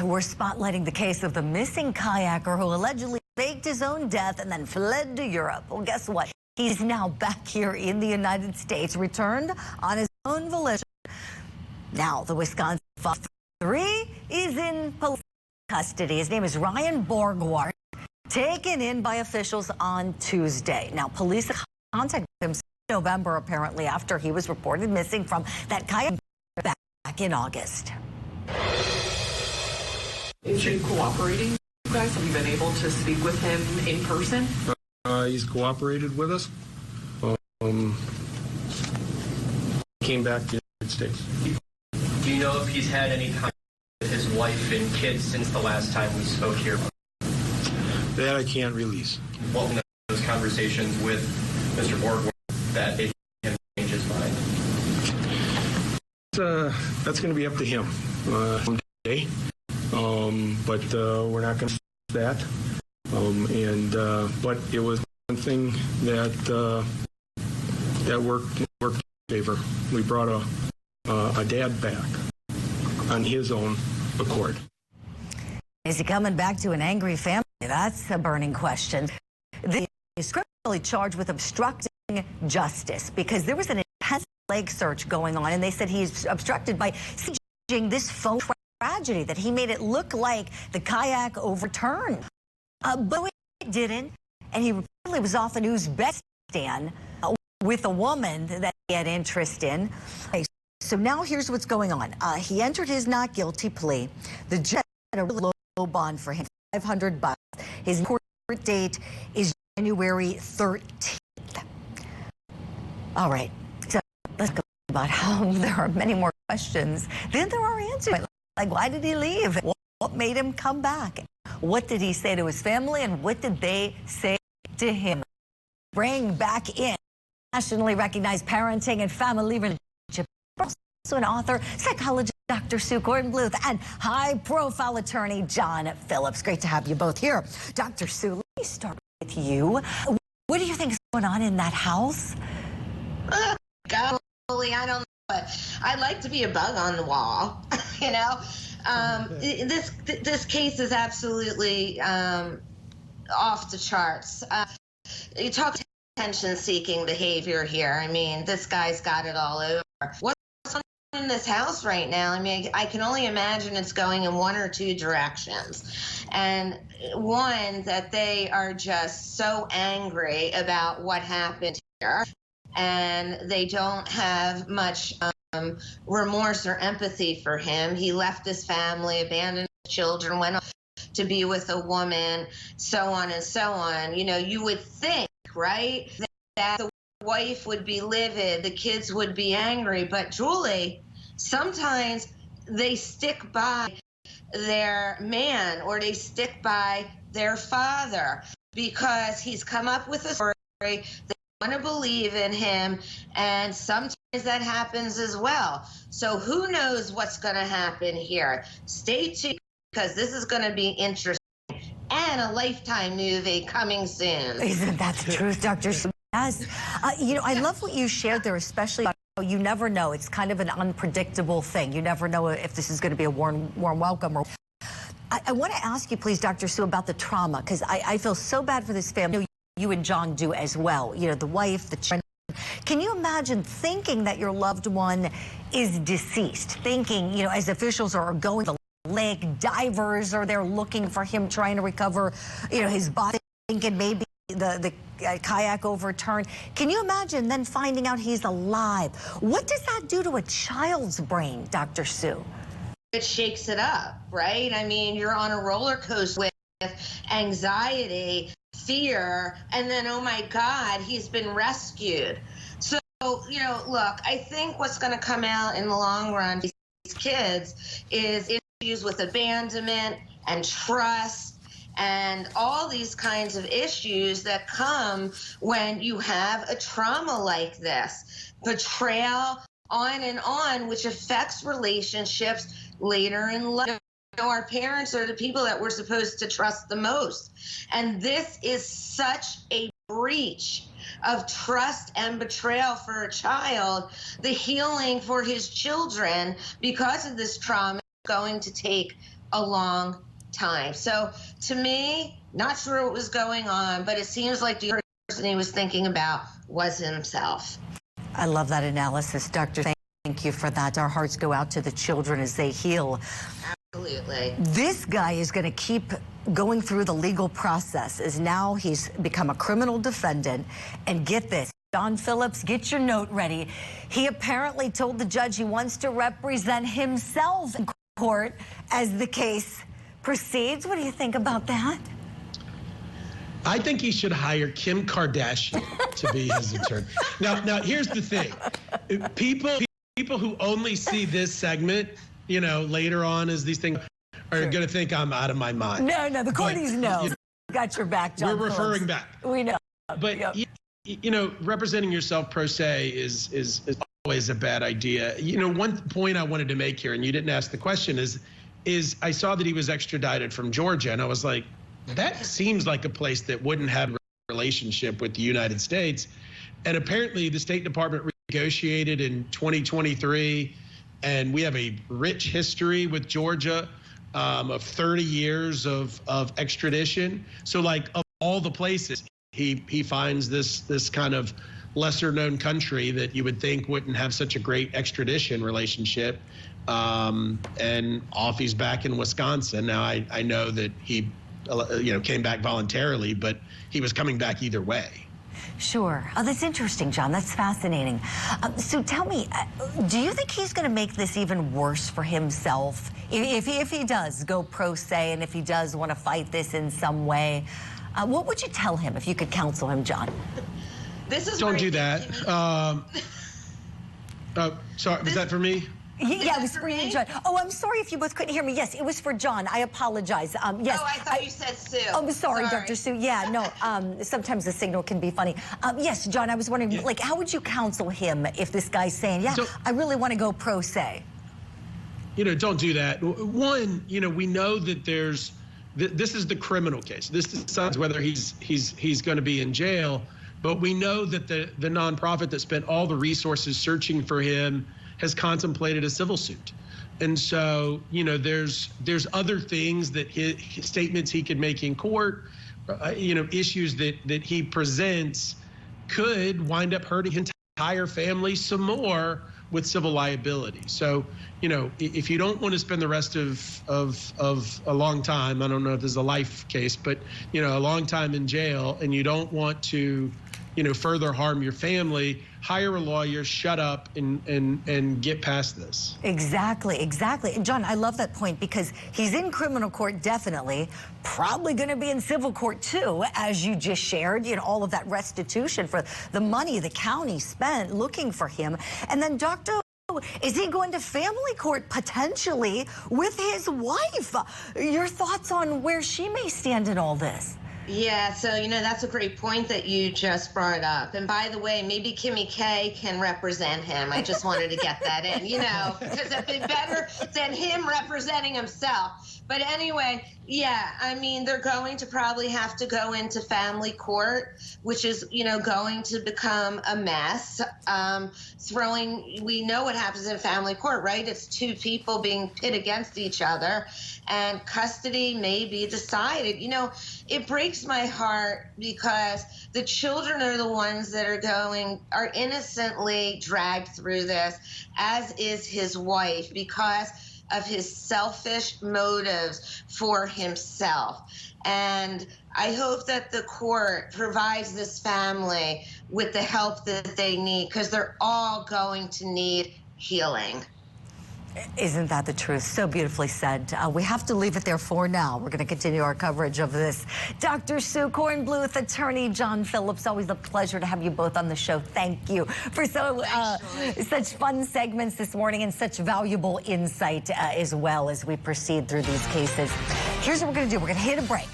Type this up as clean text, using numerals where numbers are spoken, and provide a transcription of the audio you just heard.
we're spotlighting the case of the missing kayaker who allegedly faked his own death and then fled to Europe. Well, guess what? He's now back here in the United States, returned on his own volition. Now, the Wisconsin father is in police custody. His name is Ryan Borgwardt, taken in by officials on Tuesday. Now, police contacted him in November, apparently, after he was reported missing from that kayak back in August. Is he cooperating, you guys? Have you been able to speak with him in person? He's cooperated with us. Came back to the United States. Do you know if he's had any time with his wife and kids since the last time we spoke here? That I can't release. What were those conversations with Mr. Borgwardt that made him change his mind? That's going to be up to him one day. But we're not going to do that. But it was one thing that worked in favor. We brought a dad back on his own accord. Is he coming back to an angry family? That's a burning question. He is criminally charged with obstructing justice because there was an intense leg search going on, and they said he's obstructed by staging this phone tragedy, that he made it look like the kayak overturned. But he didn't, and he reportedly was off in Uzbekistan with a woman that he had interest in. So now here's what's going on. He entered his not guilty plea. The judge had a really low bond for him, $500. His court date is January 13th. All right, so let's go about how there are many more questions than there are answers. Like, why did he leave? What made him come back? What did he say to his family, and what did they say to him? Bring back in nationally recognized parenting and family relationship. Also an author, psychologist, Dr. Sue Kornbluth, and high-profile attorney John Phillips. Great to have you both here. Dr. Sue, let me start with you. What do you think is going on in that house? Golly, I don't know, but I'd like to be a bug on the wall. You know, this case is absolutely off the charts. You talk attention-seeking behavior here. I mean, this guy's got it all over. What's in this house right now? I mean, I can only imagine it's going in one or two directions. And one, that they are just so angry about what happened here, and they don't have much remorse or empathy for him. He left his family, abandoned his children, went off to be with a woman, so on and so on. You know, you would think, right, that the wife would be livid, the kids would be angry, but Julie, sometimes they stick by their man, or they stick by their father, because he's come up with a story. They want to believe in him, and sometimes that happens as well. So who knows what's going to happen here? Stay tuned, because this is going to be interesting, and a Lifetime movie coming soon. Isn't that the truth, Dr. Sue? Yes. You know, I love what you shared there, especially about how you never know. It's kind of an unpredictable thing. You never know if this is going to be a warm welcome. I want to ask you, please, Dr. Sue, about the trauma, because I feel so bad for this family. You and John do as well. You know, the wife, the children. Can you imagine thinking that your loved one is deceased? Thinking, you know, as officials are going to the lake, divers are there looking for him, trying to recover, you know, his body, thinking maybe the kayak overturned. Can you imagine then finding out he's alive? What does that do to a child's brain, Dr. Sue? It shakes it up, right? I mean, you're on a roller coaster with anxiety, fear, and then, oh my God, he's been rescued. So, you know, look, I think what's going to come out in the long run for these kids is issues with abandonment and trust, and all these kinds of issues that come when you have a trauma like this. Betrayal, on, which affects relationships later in life. You know, our parents are the people that we're supposed to trust the most. And this is such a breach of trust and betrayal for a child. The healing for his children because of this trauma is going to take a long time. So to me, not sure what was going on, but it seems like the person he was thinking about was himself. I love that analysis, Dr. Thank you for that. Our hearts go out to the children as they heal. Absolutely. This guy is going to keep going through the legal process, as now he's become a criminal defendant. And get this, John Phillips, get your note ready. He apparently told the judge he wants to represent himself in court as the case proceeds. What do you think about that? I think he should hire Kim Kardashian to be his attorney. Now, here's the thing. People who only see this segment, you know, later on as these things are going to think I'm out of my mind. No, the courties know. Got your back, John. We're referring Phillips. back. We know. But, Yep. you know, representing yourself pro se is always a bad idea. You know, one point I wanted to make here, and you didn't ask the question, is I saw that he was extradited from Georgia, and I was like, that seems like a place that wouldn't have a relationship with the United States. And apparently the State Department renegotiated in 2023, and we have a rich history with Georgia of 30 years of extradition. So, like, of all the places, he finds this kind of lesser known country that you would think wouldn't have such a great extradition relationship, and off he's back in Wisconsin. Now I know that he came back voluntarily, but he was coming back either way. Sure. Oh, that's interesting, John. That's fascinating. So tell me, do you think he's going to make this even worse for himself if he does go pro se, and if he does want to fight this in some way? What would you tell him if you could counsel him, John? Don't do that. Sorry, was that for me? Yeah, it was for you, John. Oh, I'm sorry if you both couldn't hear me. Yes, it was for John. I apologize. Yes. Oh, I thought you said Sue. Oh, I'm sorry, Dr. Sue. Yeah, no, sometimes the signal can be funny. Yes, John, I was wondering, like, how would you counsel him if this guy's saying, yeah, I really want to go pro se? You know, don't do that. One, you know, we know that this is the criminal case. This decides whether he's going to be in jail. But we know that the nonprofit that spent all the resources searching for him has contemplated a civil suit. And so, you know, there's other things that his statements he could make in court, issues that he presents could wind up hurting his entire family some more with civil liability. So, you know, if you don't want to spend the rest of a long time, I don't know if this is a life case, but, you know, a long time in jail, and you don't want to, you know, further harm your family, hire a lawyer, shut up, and get past this. Exactly. And John, I love that point, because he's in criminal court, definitely, probably going to be in civil court too, as you just shared, you know, all of that restitution for the money the county spent looking for him. And then, Dr. Is he going to family court potentially with his wife? Your thoughts on where she may stand in all this? Yeah, so, you know, that's a great point that you just brought up. And by the way, maybe Kimmy K can represent him. I just wanted to get that in, you know, because it'd be better than him representing himself. But anyway, yeah, I mean, they're going to probably have to go into family court, which is, you know, going to become a mess. We know what happens in family court, right? It's two people being pit against each other, and custody may be decided. You know, it breaks my heart because the children are the ones that are innocently dragged through this, as is his wife, because of his selfish motives for himself. And I hope that the court provides this family with the help that they need, because they're all going to need healing. Isn't that the truth? So beautifully said. We have to leave it there for now. We're going to continue our coverage of this. Dr. Sue Kornbluth, attorney John Phillips, always a pleasure to have you both on the show. Thank you for such fun segments this morning, and such valuable insight as well as we proceed through these cases. Here's what we're going to do. We're going to hit a break.